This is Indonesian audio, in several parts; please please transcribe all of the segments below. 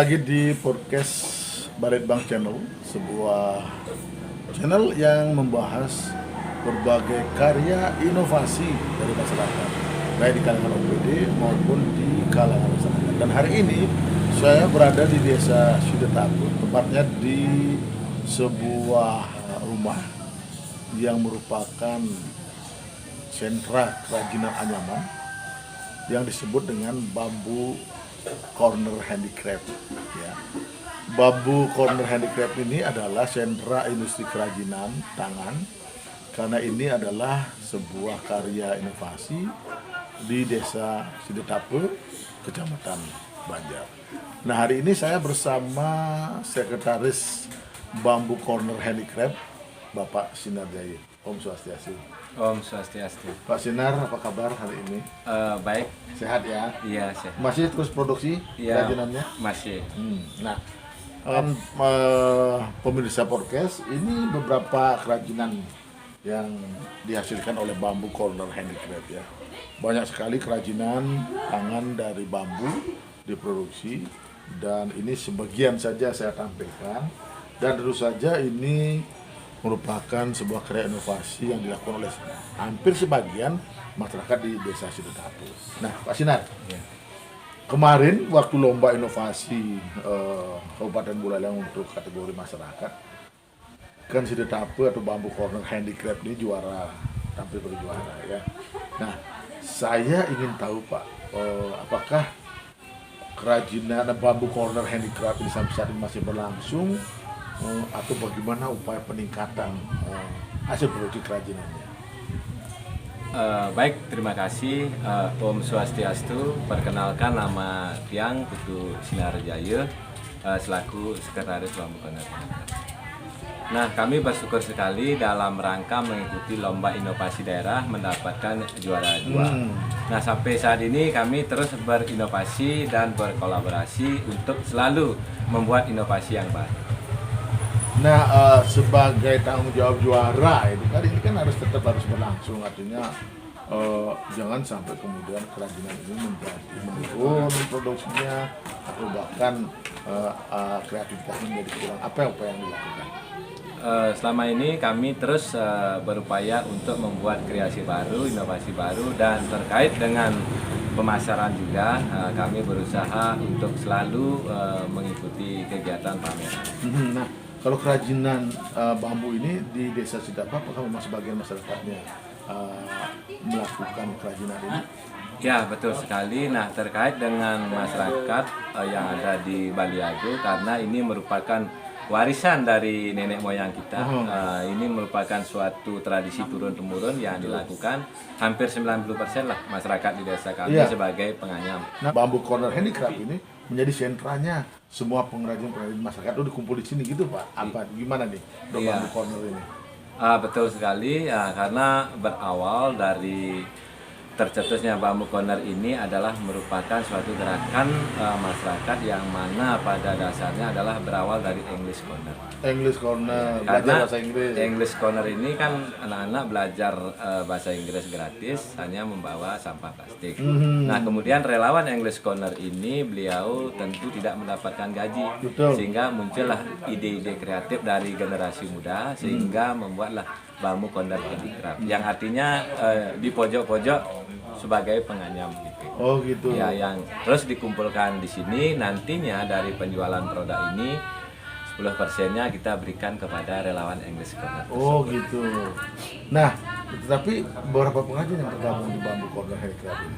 lagi di podcast Balitbang Channel, sebuah channel yang membahas berbagai karya inovasi dari masyarakat, baik di kalangan OPD maupun di kalangan masyarakat. Dan hari ini saya berada di Desa Sidetapu, tepatnya di sebuah rumah yang merupakan sentra kerajinan anyaman yang disebut dengan Bambu Corner Handicraft. Ya. Bambu Corner Handicraft ini adalah sentra industri kerajinan tangan, karena ini adalah sebuah karya inovasi di Desa Sidetapu, Kecamatan Banjar. Nah, hari ini saya bersama Sekretaris Bambu Corner Handicraft, Bapak Sinar Jaya. Om Swastiastu. Om Swastiastu. Pak Sinar, apa kabar hari ini? Baik. Sehat ya? Iya, sehat. Masih terus produksi Iya, kerajinannya? masih. Nah, pemirsa podcast, ini beberapa kerajinan yang dihasilkan oleh Bambu Corner Handicraft ya. Banyak sekali kerajinan tangan dari bambu diproduksi, dan ini sebagian saja saya tampilkan. Dan tentu saja ini merupakan sebuah karya inovasi yang dilakukan oleh hampir sebagian masyarakat di Desa Sidetapu. Nah, Pak Sinar, Ya. kemarin waktu lomba inovasi Kabupaten Buleleng untuk kategori masyarakat, kan Sidetapu atau Bambu Corner Handicraft ini tampil berjuara ya. Nah, saya ingin tahu Pak, apakah kerajinan Bambu Corner Handicraft ini sampai saat ini masih berlangsung, atau bagaimana upaya peningkatan hasil produksi kerajinannya? Baik, terima kasih. Om Swastiastu. Perkenalkan, nama Tiang Putu Sinarjaya, selaku Sekretaris Bambu Corner. Nah, kami bersyukur sekali dalam rangka mengikuti lomba inovasi daerah mendapatkan juara 2. Nah, sampai saat ini kami terus berinovasi dan berkolaborasi untuk selalu membuat inovasi yang baru. Nah, sebagai tanggung jawab juara itu kan, ini kan tetap harus berlangsung, artinya jangan sampai kemudian kerajinan ini menurun produksinya, atau bahkan kreativitasnya menjadi kurang. Apa yang dilakukan? Selama ini kami terus berupaya untuk membuat kreasi baru, inovasi baru, dan terkait dengan pemasaran juga kami berusaha untuk selalu mengikuti kegiatan pameran. Nah, kalau kerajinan bambu ini di Desa Sidetapu, apakah memang sebagian masyarakatnya melakukan kerajinan ini? Ya, betul sekali. Nah, terkait dengan masyarakat yang ada di Baliago, karena ini merupakan warisan dari nenek moyang kita. Ini merupakan suatu tradisi turun-temurun yang dilakukan hampir 90% lah masyarakat di desa kami sebagai penganyam. Nah, Bambu Corner Handicraft ini menjadi sentranya semua pengrajin masyarakat itu dikumpul di sini gitu Pak. Apa gimana nih Bambu Corner ini? Betul sekali, karena berawal dari tercetusnya Bambu Corner ini adalah merupakan suatu gerakan masyarakat yang mana pada dasarnya adalah berawal dari English Corner. English Corner, Karena belajar bahasa Inggris. English Corner ini kan anak-anak belajar bahasa Inggris gratis, hanya membawa sampah plastik. Nah, kemudian relawan English Corner ini beliau tentu tidak mendapatkan gaji. Betul. Sehingga muncullah ide-ide kreatif dari generasi muda, sehingga membuatlah Bambu Corner Handicraft, yang artinya di pojok-pojok sebagai penganyam gitu. Oh gitu. Ya, yang terus dikumpulkan di sini, nantinya dari penjualan produk ini 10%-nya kita berikan kepada relawan English Corner. Oh gitu. Nah, tetapi beberapa pengrajin yang tergabung di Bambu Corner Handicraft ini?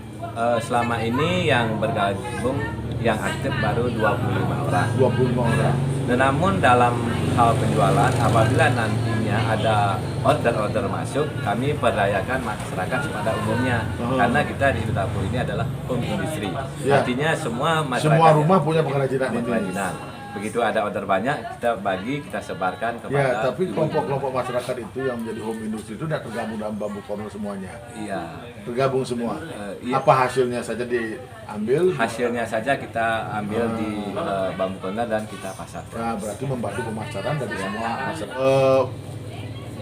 Selama ini yang bergabung, yang aktif baru 25 orang. 25 orang. Dan namun dalam hal penjualan, apabila nantinya ada order-order masuk, kami perdayakan masyarakat pada umumnya. Karena kita di Sidetapu ini adalah home industry. Ya. Artinya semua masyarakat, Semua rumah punya pengrajinan ini. kerajinan. Begitu ada order banyak, kita bagi, kita sebarkan kepada. Ya, tapi kelompok-kelompok masyarakat itu yang menjadi home industry itu tidak tergabung dalam Bambu Corner semuanya. Iya. Tergabung semua. Iya. Apa hasilnya saja diambil? Hasilnya saja kita ambil di Bambu Corner dan kita pasarkan. Nah, berarti membantu pemasaran dari semua masyarakat.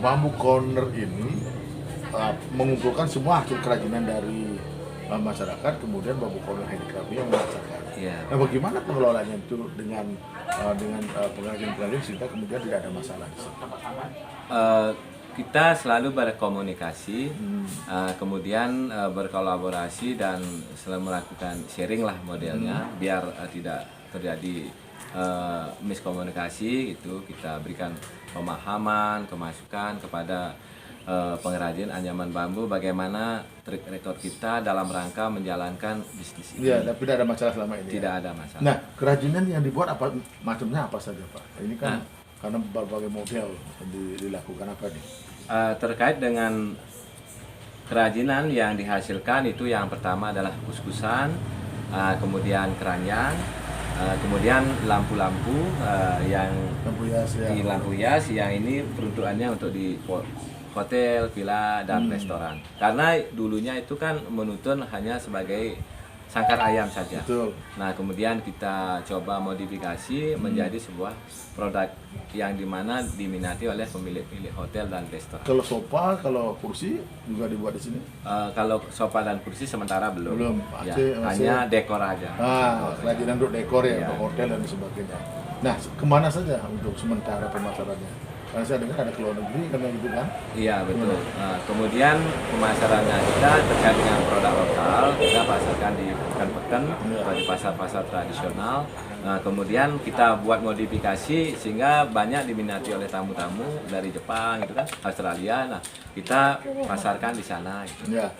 Bambu Corner ini mengumpulkan semua hasil kerajinan dari masyarakat, kemudian bambu corner handicraft yang memasarkan. Iya. Nah, bagaimana pengelolaannya itu dengan pengrajin-pengrajin sehingga kemudian tidak ada masalah di situ? Kita selalu berkomunikasi, kemudian berkolaborasi dan selalu melakukan sharing lah modelnya, biar tidak terjadi miskomunikasi. Itu kita berikan pemahaman, kemasukan kepada pengrajin anyaman bambu, bagaimana track record kita dalam rangka menjalankan bisnis ini. Iya, tapi tidak ada masalah selama ini. Tidak Ya? ada masalah. Nah, kerajinan yang dibuat apa macamnya apa saja, Pak? Ini kan karena berbagai model dilakukan apa nih? Terkait dengan kerajinan yang dihasilkan itu yang pertama adalah kus-kusan, kemudian keranjang, kemudian lampu-lampu yang Lampu hias ya. di lampu hias yang ini peruntukannya untuk di hotel, villa, dan restoran. Karena dulunya itu kan menuntun hanya sebagai sangkar ayam saja. Betul. Nah, kemudian kita coba modifikasi menjadi sebuah produk yang dimana diminati oleh pemilik-pemilik hotel dan restoran. Kalau sofa, kalau kursi juga dibuat di sini. Kalau sofa dan kursi sementara belum. Belum. Ya, Masih- hanya dekor aja. Kerajinan untuk dekor ya, Iya. untuk hotel dan sebagainya. Nah, kemana saja untuk sementara pemasarannya? Karena saya dengar ada ke luar negeri, kan gitu kan? Iya, betul. Nah, kemudian pemasarannya kita terkait dengan produk lokal, kita pasarkan di pekan-pekan atau di pasar-pasar tradisional. Nah, kemudian kita buat modifikasi sehingga banyak diminati oleh tamu-tamu dari Jepang, gitu kan, Australia. Nah, kita pasarkan di sana. Gitu. Ya.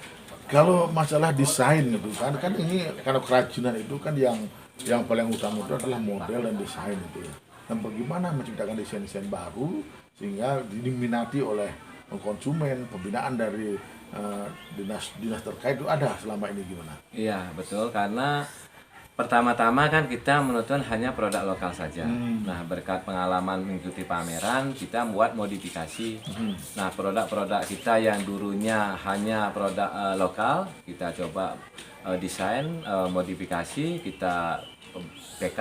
Kalau masalah desain itu kan ini kalau kerajinan itu kan yang paling utama itu adalah model dan desain itu ya. Dan bagaimana menciptakan desain-desain baru sehingga diminati oleh konsumen, pembinaan dari dinas terkait itu ada selama ini gimana? Iya, betul, karena pertama-tama kan kita menuntun hanya produk lokal saja. Nah, berkat pengalaman mengikuti pameran, kita membuat modifikasi. Nah, produk-produk kita yang dulunya hanya produk lokal, kita coba desain, modifikasi, kita PK,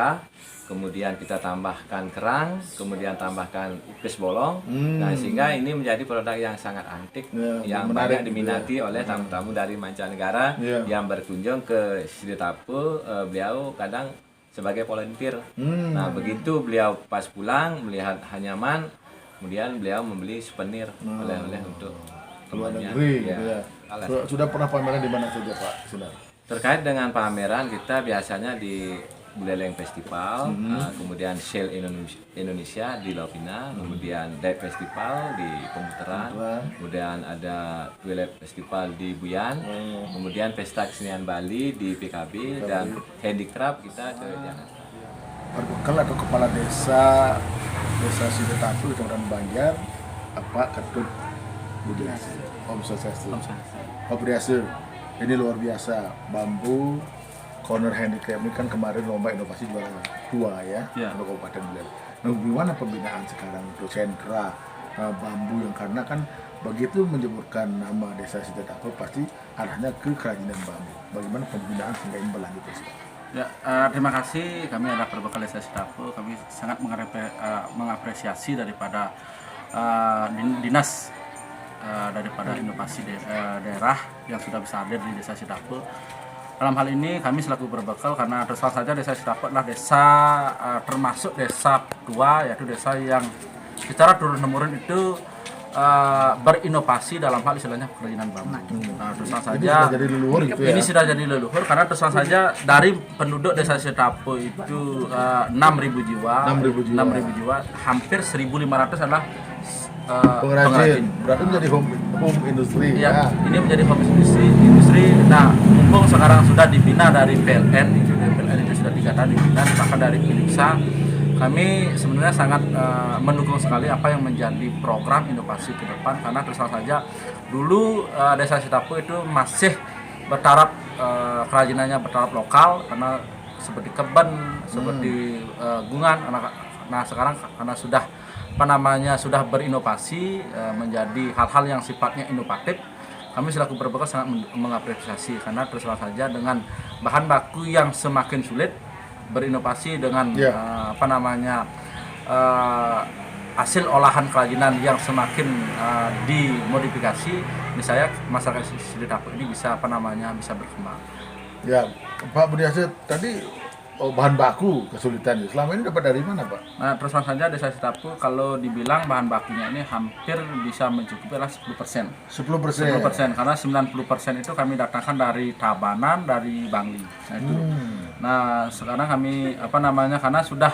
kemudian kita tambahkan kerang, kemudian tambahkan ukis bolong. Nah, sehingga ini menjadi produk yang sangat antik, Ya, yang menarik banyak diminati oleh tamu-tamu dari mancanegara Ya. yang berkunjung ke Sri Tapu. Beliau kadang sebagai volunteer. Nah, begitu beliau pas pulang melihat Hanyaman, kemudian beliau membeli souvenir oleh-oleh untuk Luar temannya. negeri Ya, gitu ya. alas. Sudah pernah pameran di mana saja, Pak Sinar? Terkait dengan pameran, kita biasanya di Buleleng Festival, kemudian Shell Indonesia di Lovina, kemudian Dive Festival di Pemutaran, kemudian ada Twilight Festival di Buyan, kemudian Pesta Kesenian Bali di PKB, dan Handicraft kita ke Jakarta. Berbekal atau kepala desa Sidetatu, Kecamatan Banjar, Pak Ketut Budiasi, Om Swastiastu. Pak Budiasi, ini luar biasa, bambu corner handicraft ini kan kemarin lomba inovasi juara 2 ya, untuk Kabupaten Buleleng. Nah, gimana pembinaan sekarang untuk sentra bambu yang karena kan begitu menyebutkan nama desa Sidetatu pasti arahnya ke kerajinan bambu. Bagaimana pembinaan sehingga ini berlanjut terus? Ya, terima kasih. Kami adalah Berbekal Desa Sidetatu. Kami sangat mengapresiasi daripada dinas daripada inovasi daerah yang sudah bisa hadir di Desa Sidetatu. Dalam hal ini kami selaku Berbekal, karena terus saja Desa Sidetatu adalah desa termasuk desa tua, yaitu desa yang secara turun-temurun itu berinovasi dalam hal istilahnya kerajinan bambu. Nah, terus saja sudah jadi leluhur gitu ya? ini sudah jadi leluhur karena terus saja dari penduduk Desa Sidetatu itu 6.000 jiwa, 6.000 jiwa, hampir 1.500 adalah pengrajin. Berarti menjadi home industry Ya, ya. ini menjadi home industri. Nah, mumpung sekarang sudah dibina dari PLN, itu sudah 3 tahun dibina, bahkan dari PILIPSA, kami sebenarnya sangat mendukung sekali apa yang menjadi program inovasi ke depan, karena terus saja dulu Desa Sidetatu itu masih bertaraf kerajinannya bertaraf lokal, karena seperti kebun, seperti gungan. Nah, sekarang karena sudah berinovasi menjadi hal-hal yang sifatnya inovatif, kami selaku Berbekal sangat mengapresiasi, karena terus saja dengan bahan baku yang semakin sulit, berinovasi dengan hasil olahan kerajinan yang semakin dimodifikasi, misalnya masyarakat Sitapus ini bisa bisa berkembang. Ya, Pak Budiasa tadi bahan baku kesulitan. Selama ini dapat dari mana, Pak? Nah, terus terang saja Desa Sitapus kalau dibilang bahan bakunya ini hampir bisa mencukupi adalah 10%. 10% karena 90% itu kami datangkan dari Tabanan, dari Bangli. Nah, itu. Nah, sekarang kami karena sudah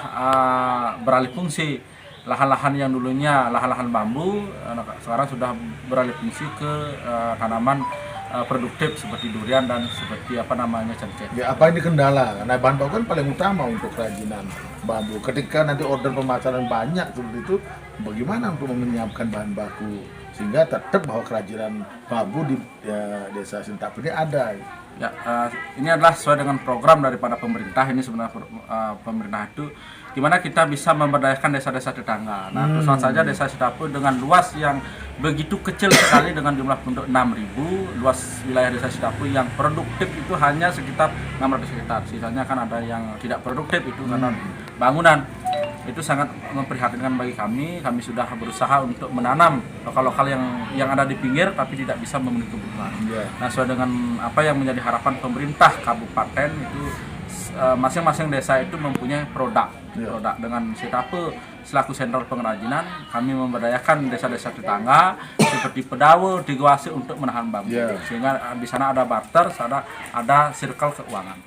beralih fungsi lahan-lahan yang dulunya lahan-lahan bambu, sekarang sudah beralih fungsi ke tanaman produktif seperti durian dan seperti cengkeh. Ya, apa ini kendala? Karena bahan baku kan paling utama untuk kerajinan bambu. Ketika nanti order pemasaran banyak seperti itu, bagaimana untuk menyiapkan bahan baku sehingga tetap bahwa kerajinan bambu di Desa Sitapus ini ada? Ya, ini adalah sesuai dengan program daripada pemerintah. Ini sebenarnya pemerintah itu gimana kita bisa memberdayakan desa-desa tetangga. Nah, terus saja Desa Sitapus dengan luas yang begitu kecil sekali dengan jumlah penduduk 6.000, luas wilayah Desa Sitapus yang produktif itu hanya sekitar 600 hektar. Sisanya kan ada yang tidak produktif itu karena bangunan. Itu sangat memprihatinkan bagi kami. Kami sudah berusaha untuk menanam lokal-lokal yang ada di pinggir tapi tidak bisa memenuhi kebutuhan. Nah, sesuai dengan apa yang menjadi harapan pemerintah kabupaten itu masing-masing desa itu mempunyai produk dengan Sitapus selaku sentra pengrajinan. Kami memberdayakan desa-desa tetangga seperti Pedawe, Digawase untuk menahan bambu sehingga di sana ada barter, ada circle keuangan.